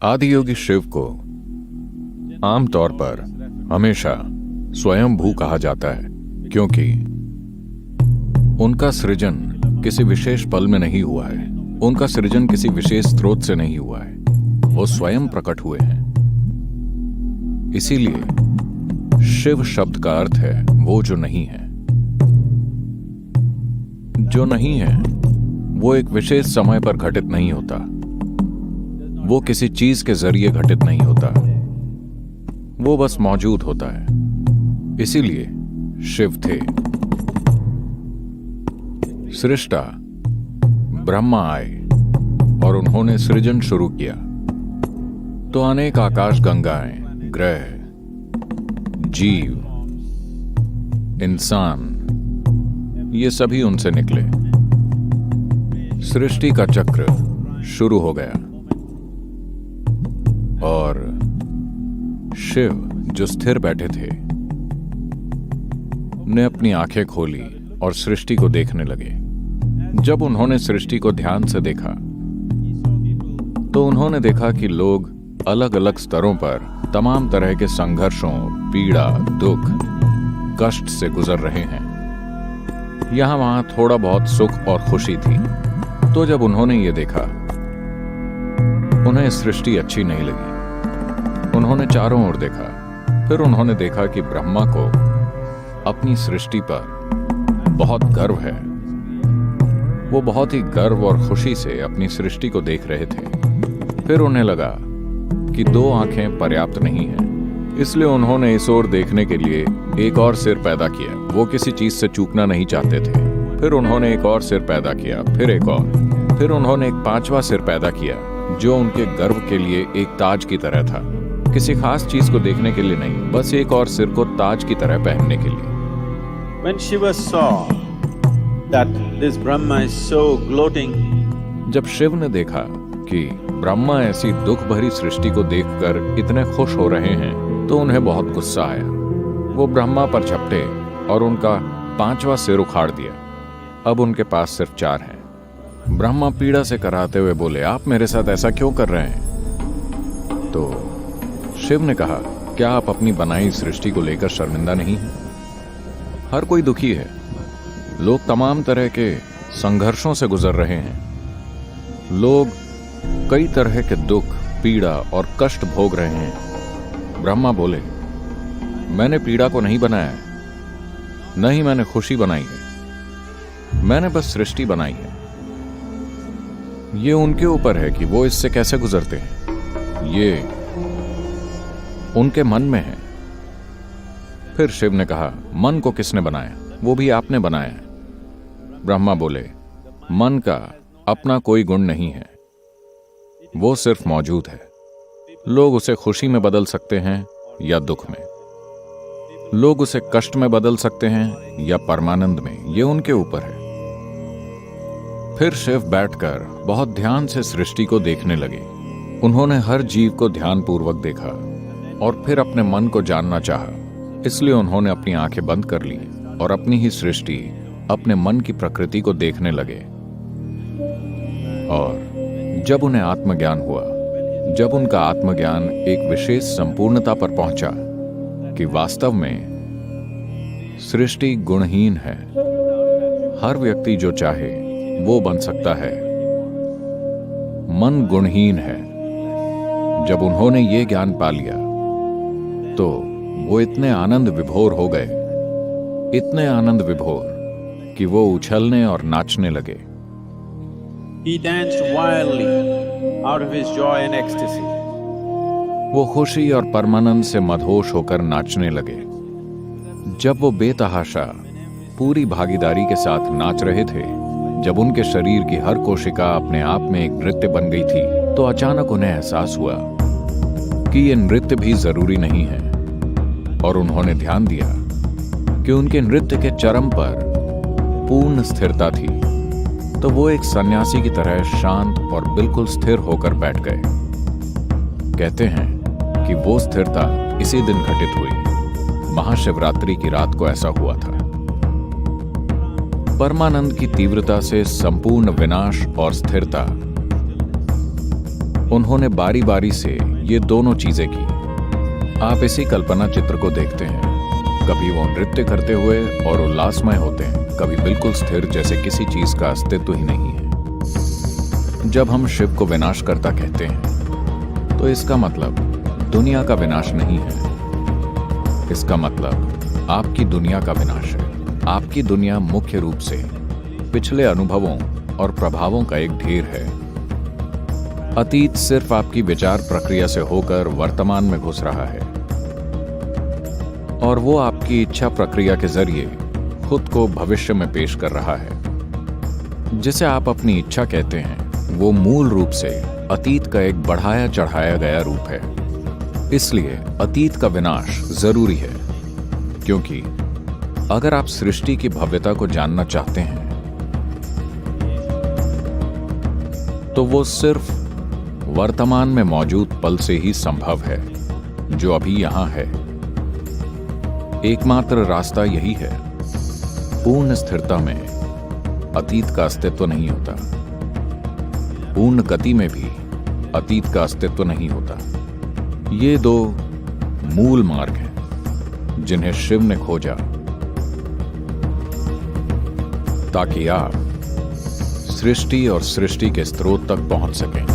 आदियोगी शिव को आमतौर पर हमेशा स्वयंभू कहा जाता है, क्योंकि उनका सृजन किसी विशेष पल में नहीं हुआ है, उनका सृजन किसी विशेष स्रोत से नहीं हुआ है, वो स्वयं प्रकट हुए हैं। इसीलिए शिव शब्द का अर्थ है वो जो नहीं है। जो नहीं है वो एक विशेष समय पर घटित नहीं होता, वो किसी चीज के जरिए घटित नहीं होता, वो बस मौजूद होता है। इसीलिए शिव थे। सृष्टा ब्रह्मा आए और उन्होंने सृजन शुरू किया, तो अनेक आकाश गंगाएं, ग्रह, जीव, इंसान, ये सभी उनसे निकले। सृष्टि का चक्र शुरू हो गया और शिव जो स्थिर बैठे थे ने अपनी आंखें खोली और सृष्टि को देखने लगे। जब उन्होंने सृष्टि को ध्यान से देखा तो उन्होंने देखा कि लोग अलग अलग स्तरों पर तमाम तरह के संघर्षों, पीड़ा, दुख, कष्ट से गुजर रहे हैं। यहां वहां थोड़ा बहुत सुख और खुशी थी। तो जब उन्होंने ये देखा, उन्हें सृष्टि अच्छी नहीं लगी। उन्होंने चारों ओर देखा, फिर उन्होंने देखा कि ब्रह्मा को अपनी सृष्टि पर बहुत गर्व है। वो बहुत ही गर्व और खुशी से अपनी सृष्टि को देख रहे थे। फिर उन्हें लगा कि दो आंखें पर्याप्त नहीं हैं, इसलिए उन्होंने इस ओर देखने के लिए एक और सिर पैदा किया। वो किसी चीज से चूकना नहीं चाहते थे। फिर उन्होंने एक और सिर पैदा किया, फिर एक और, फिर उन्होंने एक पांचवा सिर पैदा किया जो उनके गर्व के लिए एक ताज की तरह था। किसी खास चीज को देखने के लिए नहीं, बस एक और सिर को ताज की तरह पहनने के लिए। When Shiva saw that this Brahma is so gloating, जब शिव ने देखा कि ब्रह्मा ऐसी दुख भरी सृष्टि को देखकर इतने खुश हो रहे हैं, तो उन्हें बहुत गुस्सा आया। वो ब्रह्मा पर झपटे और उनका पांचवा सिर उखाड़ दिया। अब उनके पास सिर्फ चार हैं। ब्रह्मा पीड़ा से कराते हुए बोले, आप मेरे साथ ऐसा क्यों कर रहे हैं? तो शिव ने कहा, क्या आप अपनी बनाई सृष्टि को लेकर शर्मिंदा नहीं हैं? हर कोई दुखी है। लोग तमाम तरह के संघर्षों से गुजर रहे हैं। लोग कई तरह के दुख, पीड़ा और कष्ट भोग रहे हैं। ब्रह्मा बोले, मैंने पीड़ा को नहीं बनाया है, न ही मैंने खुशी बनाई है, मैंने बस सृष्टि बनाई है। ये उनके ऊपर है कि वो इससे कैसे गुजरते हैं, ये उनके मन में है। फिर शिव ने कहा, मन को किसने बनाया? वो भी आपने बनाया है। ब्रह्मा बोले, मन का अपना कोई गुण नहीं है, वो सिर्फ मौजूद है। लोग उसे खुशी में बदल सकते हैं या दुख में, लोग उसे कष्ट में बदल सकते हैं या परमानंद में, ये उनके ऊपर है। फिर शिव बैठकर बहुत ध्यान से सृष्टि को देखने लगे। उन्होंने हर जीव को ध्यानपूर्वक देखा और फिर अपने मन को जानना चाहा। इसलिए उन्होंने अपनी आंखें बंद कर ली और अपनी ही सृष्टि, अपने मन की प्रकृति को देखने लगे। और जब उन्हें आत्मज्ञान हुआ, जब उनका आत्मज्ञान एक विशेष संपूर्णता पर पहुंचा कि वास्तव में सृष्टि गुणहीन है, हर व्यक्ति जो चाहे वो बन सकता है, मन गुणहीन है। जब उन्होंने ये ज्ञान पा लिया तो वो इतने आनंद विभोर हो गए, इतने आनंद विभोर कि वो उछलने और नाचने लगे। he danced wildly out of his joy and ecstasy. वो खुशी और परमानंद से मदहोश होकर नाचने लगे। जब वो बेतहाशा पूरी भागीदारी के साथ नाच रहे थे, जब उनके शरीर की हर कोशिका अपने आप में एक नृत्य बन गई थी, तो अचानक उन्हें एहसास हुआ कि ये नृत्य भी जरूरी नहीं है। और उन्होंने ध्यान दिया कि उनके नृत्य के चरम पर पूर्ण स्थिरता थी। तो वो एक सन्यासी की तरह शांत और बिल्कुल स्थिर होकर बैठ गए। कहते हैं कि वो स्थिरता इसी दिन घटित हुई। महाशिवरात्रि की रात को ऐसा हुआ था। परमानंद की तीव्रता से संपूर्ण विनाश और स्थिरता उन्होंने बारी बारी से ये दोनों चीजें की। आप इसी कल्पना चित्र को देखते हैं, कभी वो नृत्य करते हुए और उल्लासमय होते हैं, कभी बिल्कुल स्थिर जैसे किसी चीज का अस्तित्व ही नहीं है। जब हम शिव को विनाशकर्ता कहते हैं तो इसका मतलब दुनिया का विनाश नहीं है, इसका मतलब आपकी दुनिया का विनाश है। आपकी दुनिया मुख्य रूप से पिछले अनुभवों और प्रभावों का एक ढेर है। अतीत सिर्फ आपकी विचार प्रक्रिया से होकर वर्तमान में घुस रहा है और वो आपकी इच्छा प्रक्रिया के जरिए खुद को भविष्य में पेश कर रहा है। जिसे आप अपनी इच्छा कहते हैं वो मूल रूप से अतीत का एक बढ़ाया चढ़ाया गया रूप है। इसलिए अतीत का विनाश जरूरी है, क्योंकि अगर आप सृष्टि की भव्यता को जानना चाहते हैं तो वो सिर्फ वर्तमान में मौजूद पल से ही संभव है, जो अभी यहां है। एकमात्र रास्ता यही है। पूर्ण स्थिरता में अतीत का अस्तित्व नहीं होता, पूर्ण गति में भी अतीत का अस्तित्व नहीं होता। ये दो मूल मार्ग हैं जिन्हें शिव ने खोजा ताकि आप सृष्टि और सृष्टि के स्रोत तक पहुंच सकें।